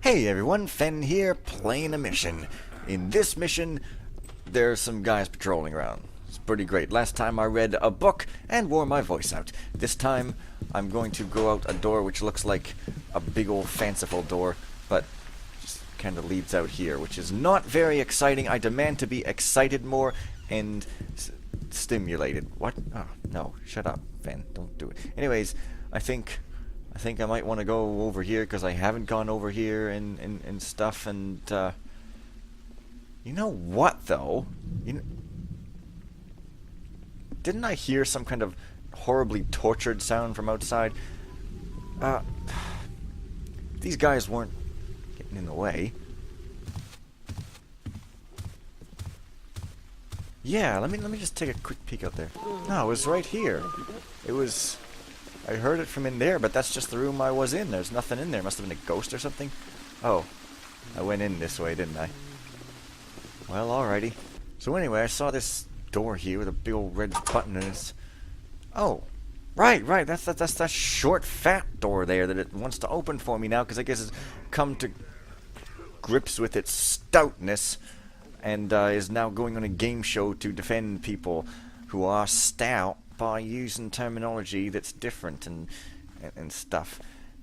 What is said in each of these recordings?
Hey everyone, Fen here, playing a mission. In this mission, there's some guys patrolling around. It's pretty great. Last time I read a book and wore my voice out. This time, I'm going to go out a door which looks like a big old fanciful door, but just kind of leads out here, which is not very exciting. I demand to be excited more and stimulated. What? Oh, no. Shut up, Fen. Don't do it. Anyways, I think I might want to go over here because I haven't gone over here and stuff. And you know what though? Didn't I hear some kind of horribly tortured sound from outside? These guys weren't getting in the way. Yeah, let me just take a quick peek out there. No, it was right here. It was. I heard it from in there, but that's just the room I was in. There's nothing in there. Must have been a ghost or something. Oh, I went in this way, didn't I? Well, alrighty. So anyway, I saw this door here with a big old red button, and it's... Oh, right. That's that short, fat door there that it wants to open for me now, because I guess it's come to grips with its stoutness, and is now going on a game show to defend people who are stout by using terminology that's different and stuff.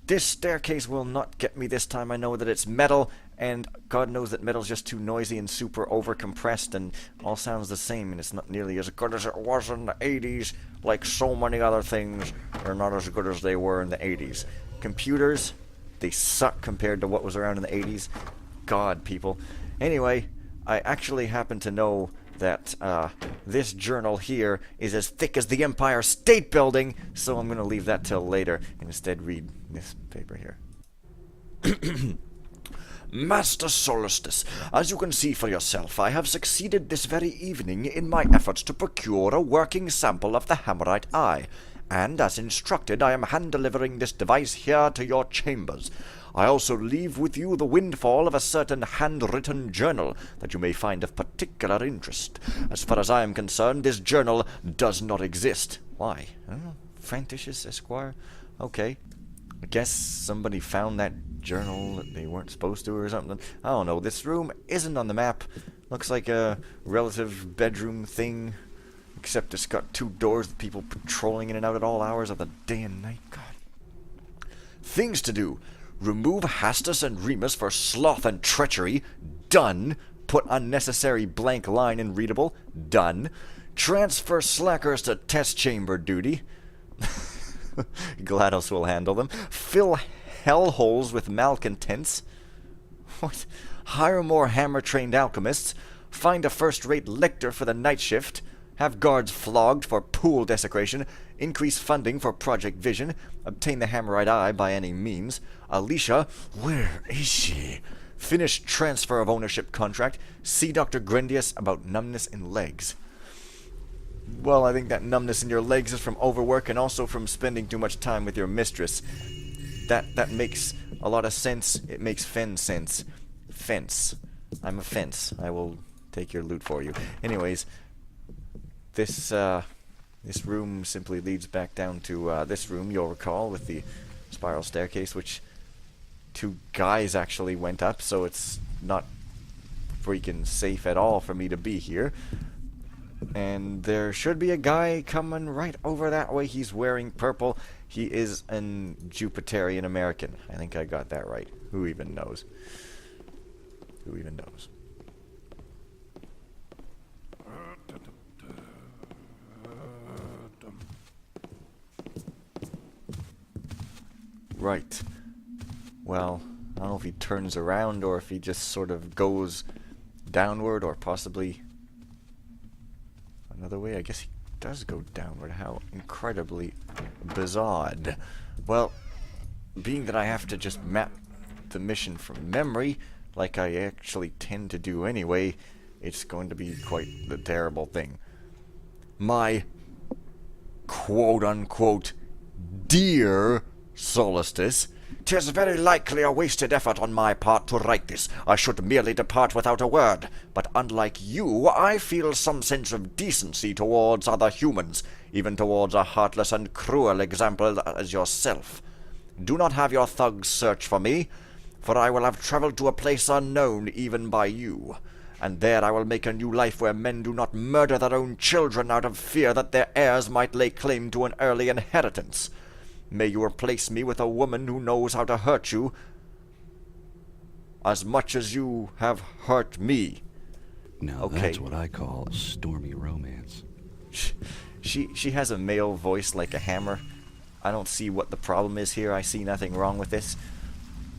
This staircase will not get me this time. I know that it's metal, and God knows that metal's just too noisy and super over-compressed and all sounds the same, and it's not nearly as good as it was in the 80s, like so many other things are not as good as they were in the 80s. Computers, they suck compared to what was around in the 80s. God, people. Anyway, I actually happen to know that this journal here is as thick as the Empire State Building, so I'm going to leave that till later and instead read this paper here. Master Solstice, as you can see for yourself, I have succeeded this very evening in my efforts to procure a working sample of the Hammerite Eye, and as instructed, I am hand-delivering this device here to your chambers. I also leave with you the windfall of a certain handwritten journal that you may find of particular interest. As far as I am concerned, this journal does not exist. Why? I don't know. Franticious Esquire? Okay. I guess somebody found that journal that they weren't supposed to or something. I don't know. This room isn't on the map. Looks like a relative bedroom thing. Except it's got two doors with people patrolling in and out at all hours of the day and night. God. Things to do. Remove Hastus and Remus for sloth and treachery. Done. Put unnecessary blank line in readable. Done. Transfer slackers to test chamber duty. GLaDOS will handle them. Fill hellholes with malcontents. What? Hire more hammer-trained alchemists. Find a first-rate lictor for the night shift. Have guards flogged for pool desecration. Increase funding for Project Vision. Obtain the Hammerite Eye by any means. Alicia, where is she? Finish transfer of ownership contract. See Dr. Grendius about numbness in legs. Well, I think that numbness in your legs is from overwork and also from spending too much time with your mistress. That makes a lot of sense. It makes Fen sense. Fence. I'm a fence. I will take your loot for you. Anyways, this room simply leads back down to this room, you'll recall, with the spiral staircase, which two guys actually went up, so it's not freaking safe at all for me to be here. And there should be a guy coming right over that way. He's wearing purple. He is an Jupiterian American. I think I got that right. Who even knows? Who even knows? Right. Well, I don't know if he turns around or if he just sort of goes downward or possibly another way. I guess he does go downward. How incredibly bizarre. Well, being that I have to just map the mission from memory, like I actually tend to do anyway, it's going to be quite the terrible thing. My quote-unquote dear Solstice, 'tis very likely a wasted effort on my part to write this. I should merely depart without a word. But unlike you, I feel some sense of decency towards other humans, even towards a heartless and cruel example as yourself. Do not have your thugs search for me. for I will have traveled to a place unknown even by you. And there I will make a new life where men do not murder their own children out of fear that their heirs might lay claim to an early inheritance. May you replace me with a woman who knows how to hurt you as much as you have hurt me. Now that's what I call a stormy romance. She has a male voice like a hammer. I don't see what the problem is here. I see nothing wrong with this.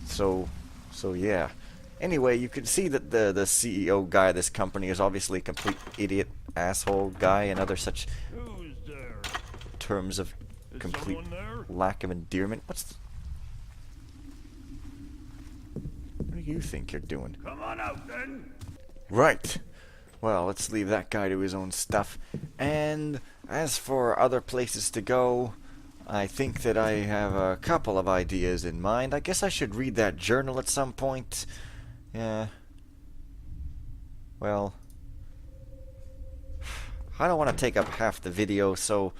So yeah. Anyway, you can see that the CEO guy of this company is obviously a complete idiot, asshole guy, and other such terms of complete lack of endearment. What do you think you're doing? Come on out, then. Right. Well, let's leave that guy to his own stuff. And as for other places to go, I think that I have a couple of ideas in mind. I guess I should read that journal at some point. Yeah. Well, I don't want to take up half the video, so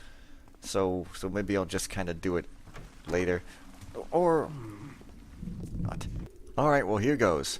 maybe I'll just kind of do it later. Or not. Alright, well, here goes.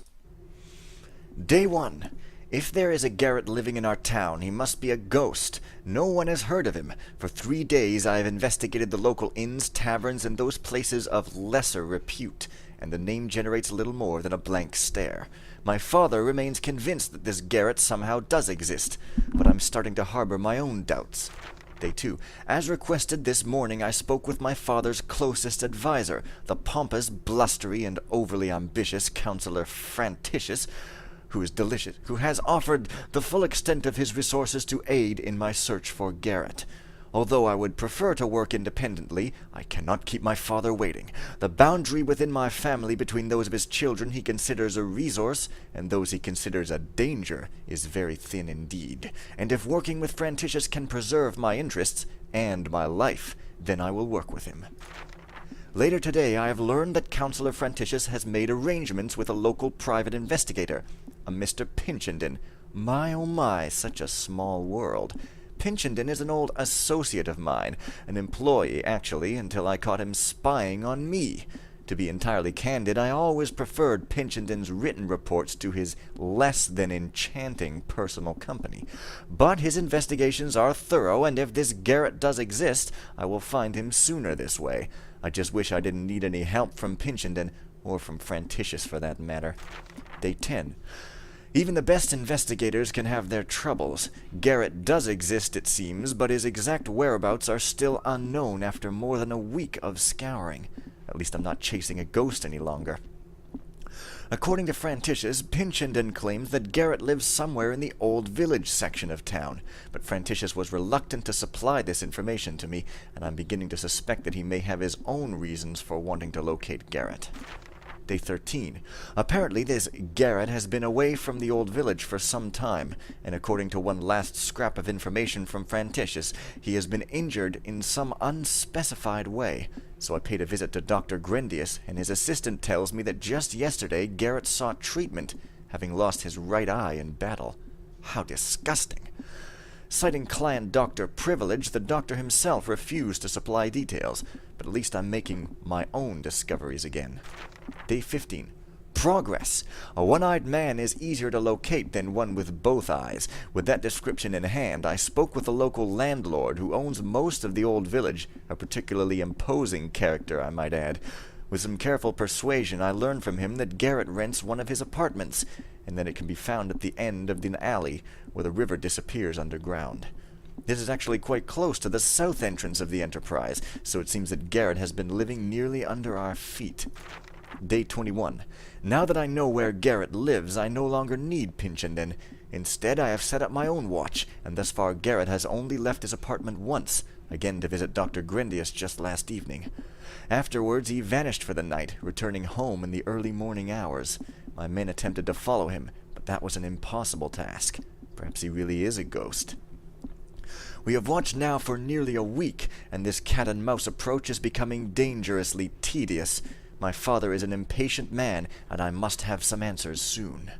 Day 1. If there is a Garrett living in our town, he must be a ghost. No one has heard of him. For 3 days I have investigated the local inns, taverns, and those places of lesser repute, and the name generates little more than a blank stare. My father remains convinced that this Garrett somehow does exist, but I'm starting to harbor my own doubts. Day 2. As requested this morning, I spoke with my father's closest advisor, the pompous, blustery, and overly ambitious Counselor Franticius, who has offered the full extent of his resources to aid in my search for Garrett. Although I would prefer to work independently, I cannot keep my father waiting. The boundary within my family between those of his children he considers a resource and those he considers a danger is very thin indeed. And if working with Franticius can preserve my interests and my life, then I will work with him. Later today I have learned that Counselor Franticius has made arrangements with a local private investigator, a Mr. Pinchenden. My oh my, such a small world. Pinchenden is an old associate of mine, an employee, actually, until I caught him spying on me. To be entirely candid, I always preferred Pinchenden's written reports to his less than enchanting personal company. But his investigations are thorough, and if this Garrett does exist, I will find him sooner this way. I just wish I didn't need any help from Pinchenden, or from Franticius for that matter. Day 10. Even the best investigators can have their troubles. Garrett does exist, it seems, but his exact whereabouts are still unknown after more than a week of scouring. At least I'm not chasing a ghost any longer. According to Franticius, Pinchenden claims that Garrett lives somewhere in the old village section of town, but Franticius was reluctant to supply this information to me, and I'm beginning to suspect that he may have his own reasons for wanting to locate Garrett. Day 13. Apparently this Garrett has been away from the old village for some time, and according to one last scrap of information from Franticius, he has been injured in some unspecified way. So I paid a visit to Dr. Grendius, and his assistant tells me that just yesterday Garrett sought treatment, having lost his right eye in battle. How disgusting! Citing client doctor privilege, the doctor himself refused to supply details, but at least I'm making my own discoveries again. Day 15. Progress. A one-eyed man is easier to locate than one with both eyes. With that description in hand, I spoke with the local landlord who owns most of the old village, a particularly imposing character, I might add. With some careful persuasion, I learned from him that Garrett rents one of his apartments, and that it can be found at the end of the alley, where the river disappears underground. This is actually quite close to the south entrance of the Enterprise, so it seems that Garrett has been living nearly under our feet. Day 21. Now that I know where Garrett lives, I no longer need Pinchenden. Instead, I have set up my own watch, and thus far Garrett has only left his apartment once, again to visit Dr. Grendius just last evening. Afterwards, he vanished for the night, returning home in the early morning hours. My men attempted to follow him, but that was an impossible task. Perhaps he really is a ghost. We have watched now for nearly a week, and this cat-and-mouse approach is becoming dangerously tedious. My father is an impatient man, and I must have some answers soon.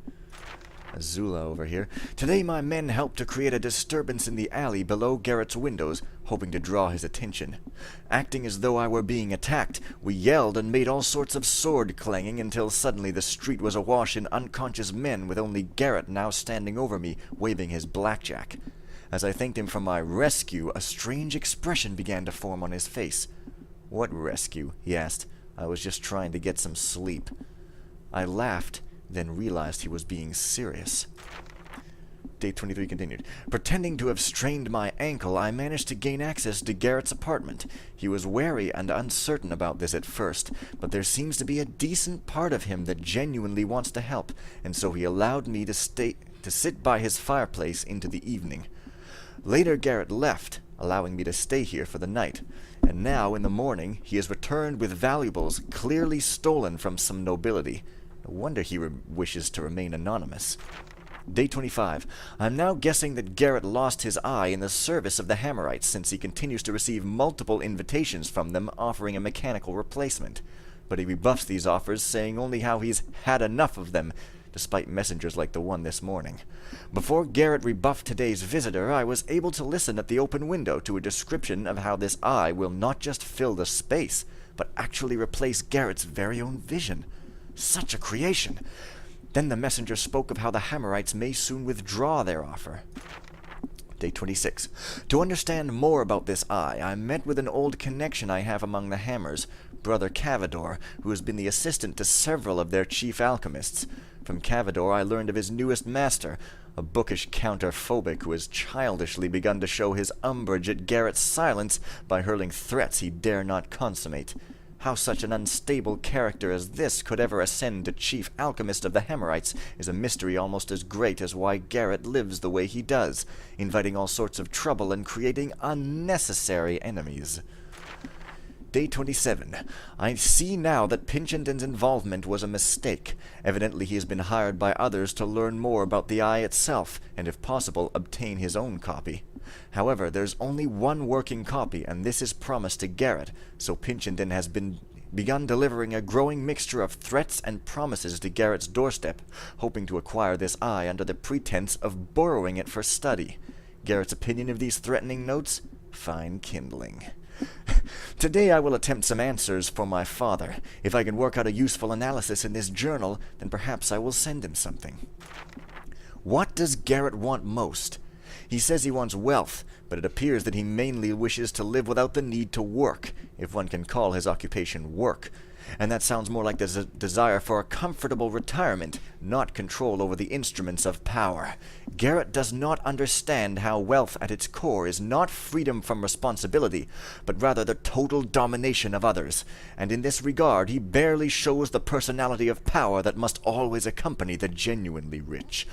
Azula over here. Today my men helped to create a disturbance in the alley below Garrett's windows, hoping to draw his attention. Acting as though I were being attacked, we yelled and made all sorts of sword clanging until suddenly the street was awash in unconscious men, with only Garrett now standing over me, waving his blackjack. As I thanked him for my rescue, a strange expression began to form on his face. "What rescue?" he asked. "I was just trying to get some sleep." I laughed, then realized he was being serious. Day 23 continued. Pretending to have strained my ankle, I managed to gain access to Garrett's apartment. He was wary and uncertain about this at first, but there seems to be a decent part of him that genuinely wants to help, and so he allowed me to sit by his fireplace into the evening. Later Garrett left, allowing me to stay here for the night, and now in the morning he has returned with valuables clearly stolen from some nobility. No wonder he wishes to remain anonymous. Day 25. I'm now guessing that Garrett lost his eye in the service of the Hammerites, since he continues to receive multiple invitations from them offering a mechanical replacement. But he rebuffs these offers, saying only how he's had enough of them, despite messengers like the one this morning. Before Garrett rebuffed today's visitor, I was able to listen at the open window to a description of how this eye will not just fill the space, but actually replace Garrett's very own vision. Such a creation! Then the messenger spoke of how the Hammerites may soon withdraw their offer. Day 26. To understand more about this eye, I met with an old connection I have among the Hammers, Brother Cavador, who has been the assistant to several of their chief alchemists. From Cavador I learned of his newest master, a bookish counterphobic who has childishly begun to show his umbrage at Garrett's silence by hurling threats he dare not consummate. How such an unstable character as this could ever ascend to chief alchemist of the Hammerites is a mystery almost as great as why Garrett lives the way he does, inviting all sorts of trouble and creating unnecessary enemies. Day 27. I see now that Pinchinden's involvement was a mistake. Evidently he has been hired by others to learn more about the eye itself, and if possible, obtain his own copy. However, there's only one working copy, and this is promised to Garrett, so Pinchinden has begun delivering a growing mixture of threats and promises to Garrett's doorstep, hoping to acquire this eye under the pretense of borrowing it for study. Garrett's opinion of these threatening notes? Fine kindling. Today I will attempt some answers for my father. If I can work out a useful analysis in this journal, then perhaps I will send him something. What does Garrett want most? He says he wants wealth, but it appears that he mainly wishes to live without the need to work, if one can call his occupation work. And that sounds more like the desire for a comfortable retirement, not control over the instruments of power. Garrett does not understand how wealth at its core is not freedom from responsibility, but rather the total domination of others, and in this regard he barely shows the personality of power that must always accompany the genuinely rich.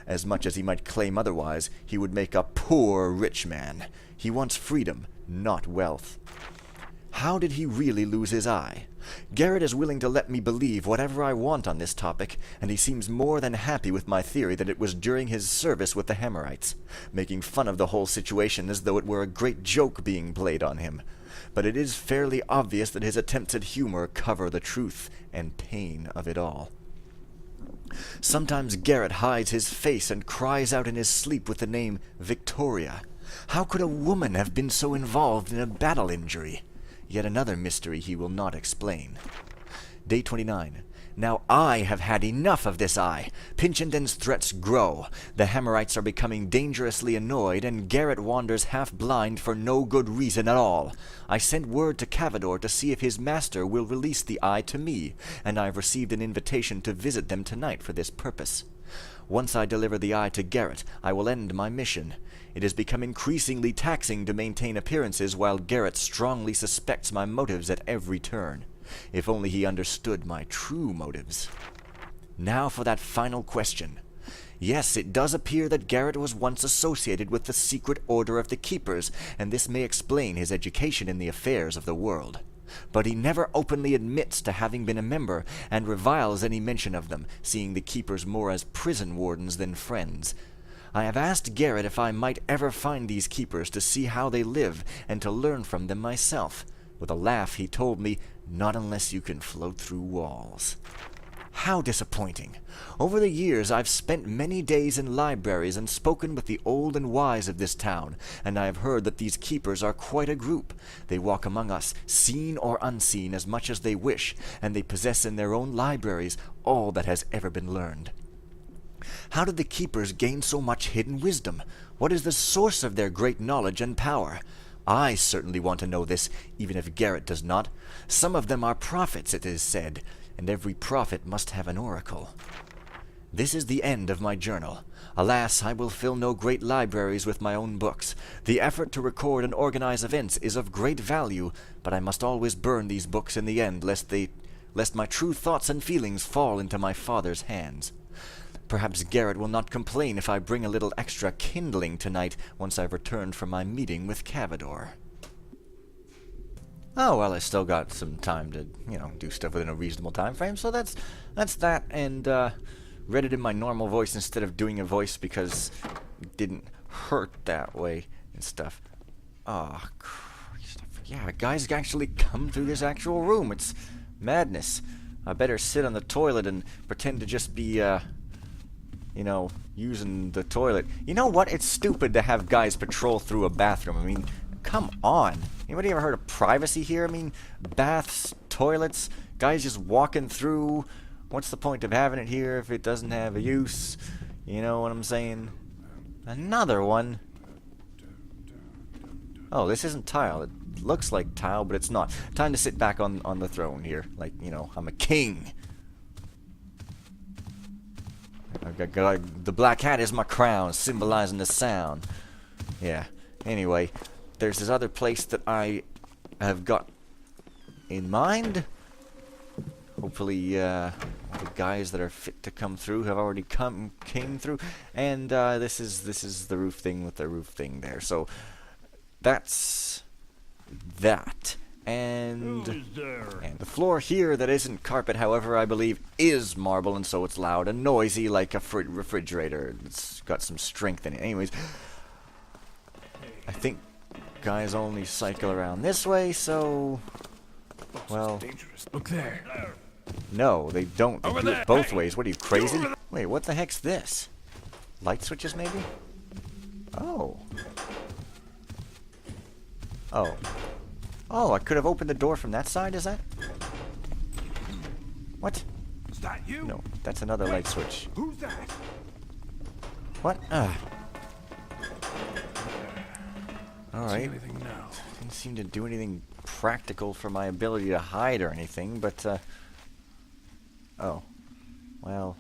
As much as he might claim otherwise, he would make a poor rich man. He wants freedom, not wealth. How did he really lose his eye? Garrett is willing to let me believe whatever I want on this topic, and he seems more than happy with my theory that it was during his service with the Hammerites, making fun of the whole situation as though it were a great joke being played on him. But it is fairly obvious that his attempts at humor cover the truth and pain of it all. Sometimes Garrett hides his face and cries out in his sleep with the name Victoria. How could a woman have been so involved in a battle injury? Yet another mystery he will not explain. Day 29. Now I have had enough of this eye. Pinchinden's threats grow. The Hammerites are becoming dangerously annoyed, and Garrett wanders half-blind for no good reason at all. I sent word to Cavador to see if his master will release the eye to me, and I have received an invitation to visit them tonight for this purpose. Once I deliver the eye to Garrett, I will end my mission. It has become increasingly taxing to maintain appearances while Garrett strongly suspects my motives at every turn. If only he understood my true motives. Now for that final question. Yes, it does appear that Garrett was once associated with the secret order of the Keepers, and this may explain his education in the affairs of the world. But he never openly admits to having been a member, and reviles any mention of them, seeing the Keepers more as prison wardens than friends. I have asked Garrett if I might ever find these Keepers to see how they live, and to learn from them myself. With a laugh he told me, not unless you can float through walls. How disappointing. Over the years I've spent many days in libraries and spoken with the old and wise of this town, and I have heard that these keepers are quite a group. They walk among us, seen or unseen, as much as they wish, and they possess in their own libraries all that has ever been learned. How did the keepers gain so much hidden wisdom? What is the source of their great knowledge and power? I certainly want to know this, even if Garrett does not. Some of them are prophets, it is said, and every prophet must have an oracle. This is the end of my journal. Alas, I will fill no great libraries with my own books. The effort to record and organize events is of great value, but I must always burn these books in the end, lest my true thoughts and feelings fall into my father's hands. Perhaps Garrett will not complain if I bring a little extra kindling tonight once I've returned from my meeting with Cavador. Oh, well, I still got some time to, do stuff within a reasonable time frame, so that's that, and read it in my normal voice instead of doing a voice because it didn't hurt that way and stuff. Oh, Christ. Yeah, guys actually come through this actual room. It's madness. I better sit on the toilet and pretend to just be, using the toilet. You know what? It's stupid to have guys patrol through a bathroom. I mean, come on. Anybody ever heard of privacy here? I mean, baths, toilets, guys just walking through. What's the point of having it here if it doesn't have a use? You know what I'm saying? Another one. Oh, this isn't tile. It looks like tile, but it's not. Time to sit back on the throne here. Like, I'm a king. The black hat is my crown, symbolizing the sound. Yeah. Anyway, there's this other place that I have got in mind. Hopefully, the guys that are fit to come through have already came through. And this is the roof thing with the roof thing there. So that's that. And the floor here that isn't carpet, however, I believe is marble, and so it's loud and noisy like a refrigerator. It's got some strength in it. Anyways, I think guys only cycle around this way, so, well, Look there. no, they don't. They do it both ways. What are you, crazy? Wait, what the heck's this? Light switches, maybe? Oh. Oh. Oh, I could have opened the door from that side, is that? What? Is that you? No, that's another light switch. Who's that? What? Alright. Anything now? Didn't seem to do anything practical for my ability to hide or anything, but, oh. Well.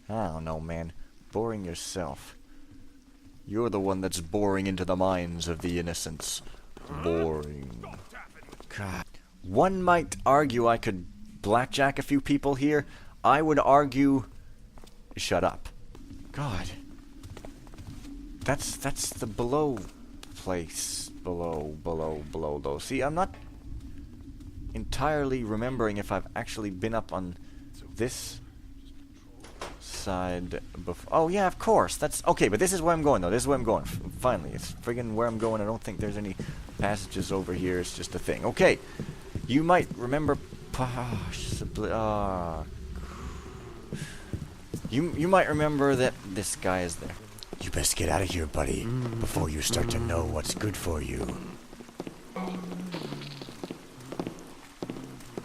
I don't know, man. Boring yourself. You're the one that's boring into the minds of the innocents. Boring. God. One might argue I could blackjack a few people here. I would argue... Shut up. God. That's the below place. Below, though. See, I'm not entirely remembering if I've actually been up on this side before. Oh, yeah, of course. That's okay, but this is where I'm going, though. This is where I'm going. Finally, it's friggin' where I'm going. I don't think there's any passages over here. It's just a thing. Okay. You might remember... You might remember that this guy is there. You best get out of here, buddy, before you start to know what's good for you.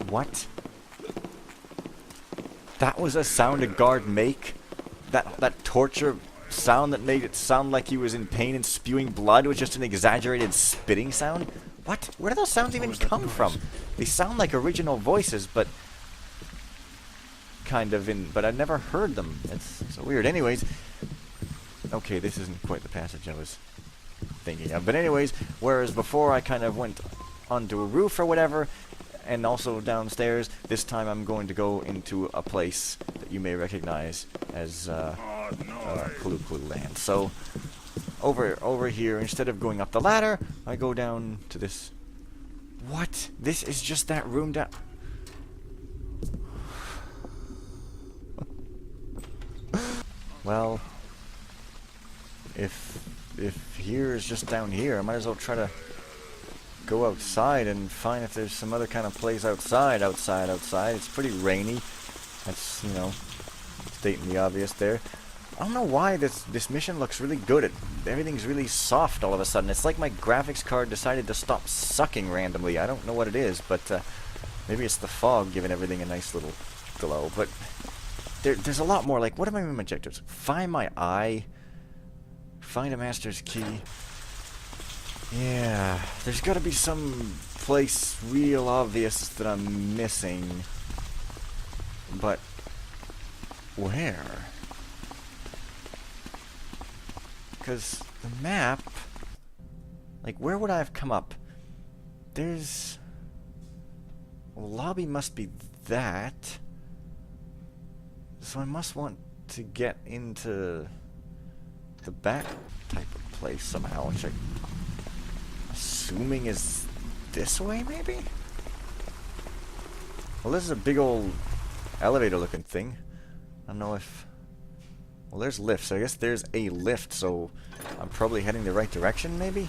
What? That was a sound a guard make? That torture sound that made it sound like he was in pain and spewing blood was just an exaggerated spitting sound? What? Where do those sounds even come from? They sound like original voices, but... but I've never heard them. It's so weird. Anyways... Okay, this isn't quite the passage I was thinking of. But anyways, whereas before I kind of went onto a roof or whatever, and also downstairs, this time I'm going to go into a place that you may recognize as Clue Land. So, over here, instead of going up the ladder, I go down to this... What? This is just that room down... Well... If here is just down here, I might as well try to go outside and find if there's some other kind of place outside. It's pretty rainy. That's, you know, stating the obvious there. I don't know why this mission looks really good. Everything's really soft all of a sudden. It's like my graphics card decided to stop sucking randomly. I don't know what it is, but maybe it's the fog giving everything a nice little glow. But there's a lot more. Like, what are my main objectives? Find my eye. Find a master's key. Yeah, there's got to be some place real obvious that I'm missing. But where? Because the map, like, where would I have come up? There's... Well, lobby must be that. So I must want to get into the back type of place somehow, which I'm assuming is this way, maybe? Well, this is a big old elevator-looking thing. I don't know if... Well, there's lifts. I guess there's a lift, so I'm probably heading the right direction, maybe?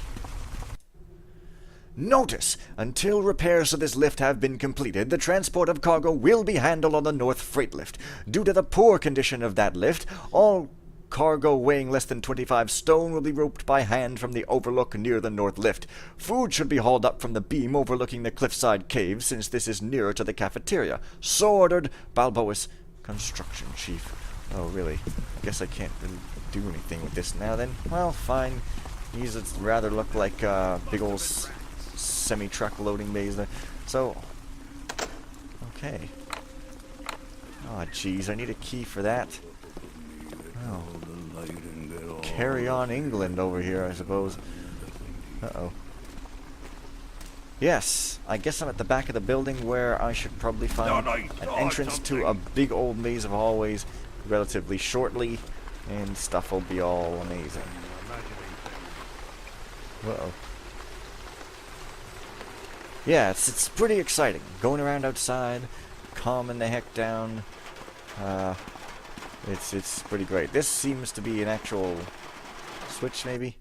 Notice! Until repairs to this lift have been completed, the transport of cargo will be handled on the North Freight Lift. Due to the poor condition of that lift, all cargo weighing less than 25 stone will be roped by hand from the overlook near the North Lift. Food should be hauled up from the beam overlooking the cliffside cave, since this is nearer to the cafeteria. So ordered, Balboas, Construction Chief. Oh, really? Guess I can't really do anything with this now, then. Well, fine. These rather look like big old semi-truck loading bays there. So, okay. Oh, jeez, I need a key for that. Oh. Carry on England over here, I suppose. Uh-oh. Yes, I guess I'm at the back of the building where I should probably find an entrance to a big old maze of hallways relatively shortly, and stuff will be all amazing. Uh-oh. Yeah, it's pretty exciting. Going around outside, calming the heck down. It's pretty great. This seems to be an actual switch, maybe?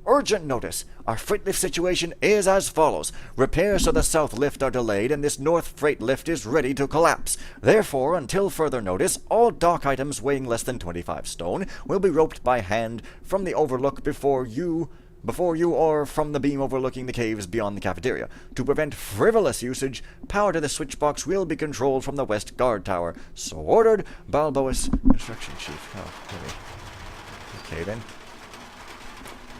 Urgent notice! Our freight lift situation is as follows. Repairs to the south lift are delayed, and this north freight lift is ready to collapse. Therefore, until further notice, all dock items weighing less than 25 stone will be roped by hand from the overlook before you or from the beam overlooking the caves beyond the cafeteria. To prevent frivolous usage, power to the switch box will be controlled from the west guard tower. So ordered, Balboas, Construction Chief. Oh, really? Okay, then.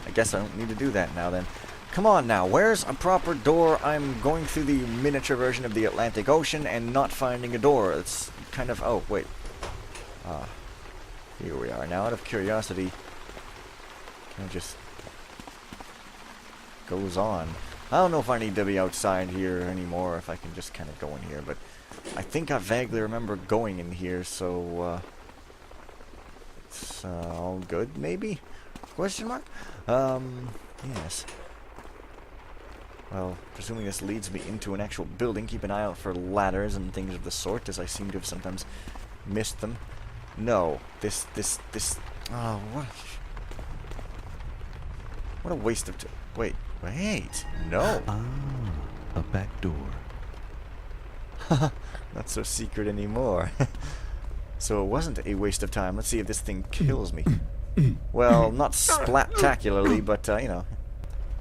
I guess I don't need to do that now, then. Come on now, where's a proper door? I'm going through the miniature version of the Atlantic Ocean and not finding a door. It's kind of... Oh, wait. Here we are. Now, out of curiosity, can I just... goes on. I don't know if I need to be outside here anymore, if I can just kind of go in here, but I think I vaguely remember going in here, so, it's, all good, maybe? Question mark? Yes. Well, presuming this leads me into an actual building, keep an eye out for ladders and things of the sort, as I seem to have sometimes missed them. No. This, oh, what a waste of time. Wait, no. Ah, a back door. Not so secret anymore. So it wasn't a waste of time. Let's see if this thing kills me. Well, not splat-tacularly, but, you know.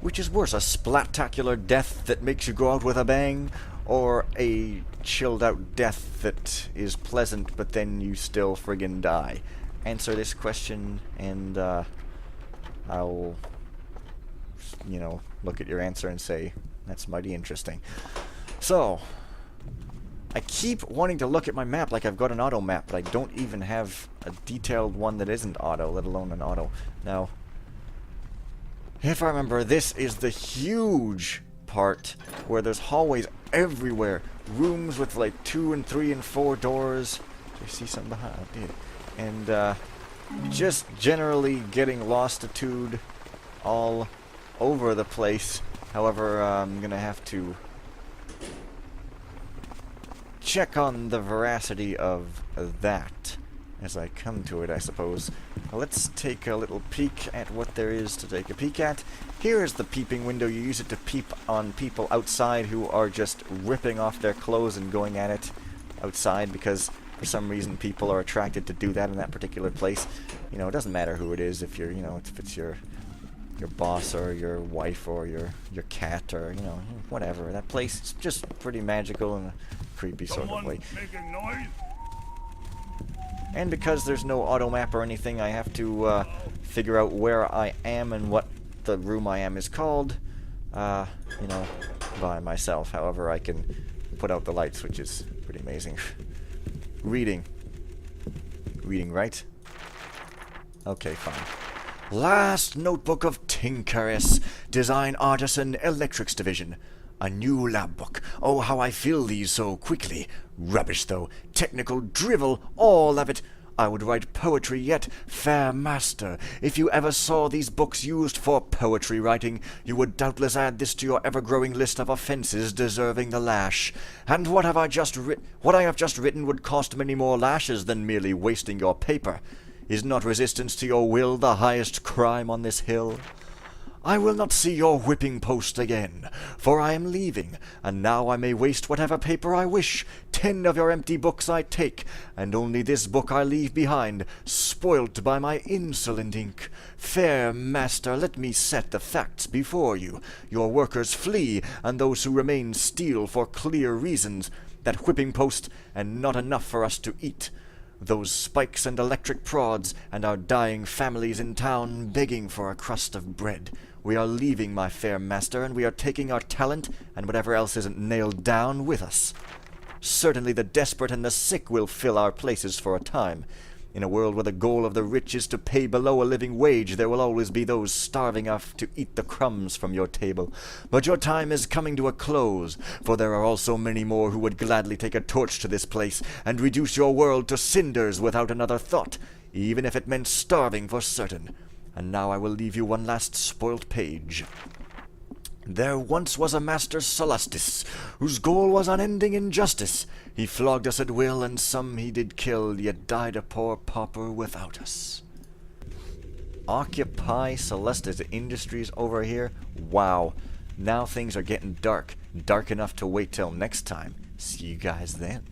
Which is worse, a splat-tacular death that makes you go out with a bang, or a chilled-out death that is pleasant, but then you still friggin' die? Answer this question, and, I'll... you know, look at your answer and say, that's mighty interesting. So, I keep wanting to look at my map like I've got an auto map, but I don't even have a detailed one that isn't auto, let alone an auto. Now, if I remember, this is the huge part where there's hallways everywhere. Rooms with like 2 and 3 and 4 doors. Did you see something behind? I did. And, just generally getting lostitude all over the place. However, I'm gonna have to check on the veracity of that as I come to it, I suppose. Let's take a little peek at what there is to take a peek at. Here is the peeping window. You use it to peep on people outside who are just ripping off their clothes and going at it. outside because for some reason people are attracted to do that in that particular place. You know, it doesn't matter who it is, if you're, you know, if it's your boss or your wife or your cat or, you know, whatever. That place is just pretty magical in a creepy sort of way. Making noise? And because there's no auto map or anything, I have to figure out where I am and what the room I am is called, you know, by myself. However, I can put out the lights, which is pretty amazing. Reading. Reading, right? Okay, fine. Last notebook of Tinkerus, Design Artisan Electrics Division. A new lab book. Oh, how I fill these so quickly. Rubbish, though. Technical drivel, all of it. I would write poetry yet, fair master. If you ever saw these books used for poetry writing, you would doubtless add this to your ever-growing list of offences deserving the lash. And what I have just written would cost many more lashes than merely wasting your paper. Is not resistance to your will the highest crime on this hill? I will not see your whipping post again, for I am leaving, and now I may waste whatever paper I wish. 10 of your empty books I take, and only this book I leave behind, spoilt by my insolent ink. Fair master, let me set the facts before you. Your workers flee, and those who remain steal for clear reasons. That whipping post, and not enough for us to eat. Those spikes and electric prods, and our dying families in town begging for a crust of bread. We are leaving, my fair master, and we are taking our talent and whatever else isn't nailed down with us. Certainly the desperate and the sick will fill our places for a time. In a world where the goal of the rich is to pay below a living wage, there will always be those starving enough to eat the crumbs from your table. But your time is coming to a close, for there are also many more who would gladly take a torch to this place and reduce your world to cinders without another thought, even if it meant starving for certain. And now I will leave you one last spoilt page. There once was a Master Celestis, whose goal was unending injustice. He flogged us at will, and some he did kill, yet died a poor pauper without us. Occupy Celestis Industries over here? Wow. Now things are getting dark. Dark enough to wait till next time. See you guys then.